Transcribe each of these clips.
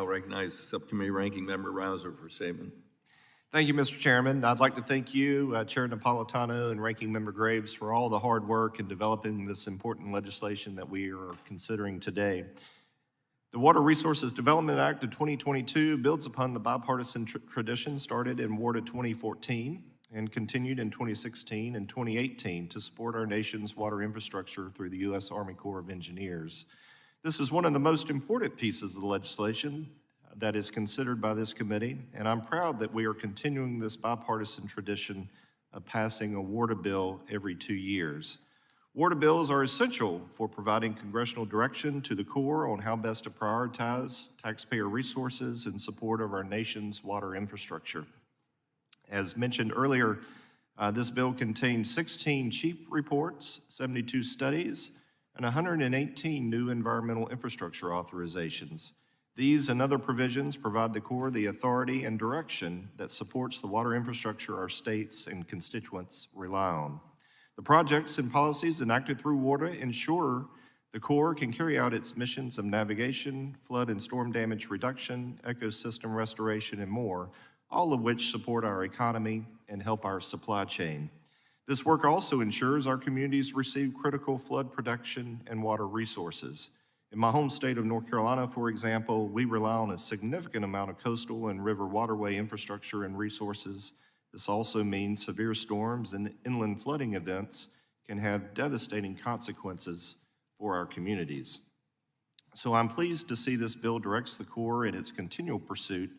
now recognize Subcommittee Ranking Member Rouzer for statement. Thank you, Mr. Chairman. I'd like to thank you, Chair Napolitano and Ranking Member Graves, for all the hard work in developing this important legislation that we are considering today. The Water Resources Development Act of 2022 builds upon the bipartisan tradition started in WRDA 2014 and continued in 2016 and 2018 to support our nation's water infrastructure through the U.S. Army Corps of Engineers. This is one of the most important pieces of the legislation that is considered by this committee, and I'm proud that we are continuing this bipartisan tradition of passing a WRDA bill every 2 years. WRDA bills are essential for providing congressional direction to the Corps on how best to prioritize taxpayer resources in support of our nation's water infrastructure. As mentioned earlier, this bill contains 16 chief reports, 72 studies, and 118 new environmental infrastructure authorizations. These and other provisions provide the Corps the authority and direction that supports the water infrastructure our states and constituents rely on. The projects and policies enacted through WRDA ensure the Corps can carry out its missions of navigation, flood and storm damage reduction, ecosystem restoration, and more, all of which support our economy and help our supply chain. This work also ensures our communities receive critical flood protection and water resources. In my home state of North Carolina, for example, we rely on a significant amount of coastal and river waterway infrastructure and resources. This also means severe storms and inland flooding events can have devastating consequences for our communities. So I'm pleased to see this bill directs the Corps in its continual pursuit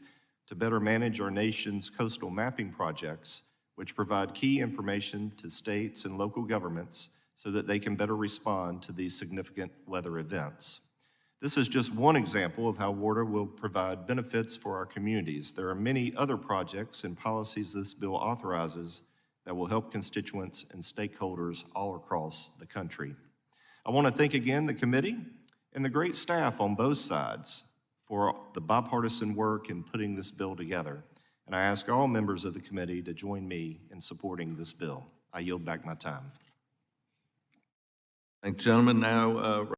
to better manage our nation's coastal mapping projects, which provide key information to states and local governments so that they can better respond to these significant weather events. This is just one example of how WRDA will provide benefits for our communities. There are many other projects and policies this bill authorizes that will help constituents and stakeholders all across the country. I want to thank again the committee and the great staff on both sides for the bipartisan work in putting this bill together. And I ask all members of the committee to join me in supporting this bill. I yield back my time. Thank you, gentlemen. Now,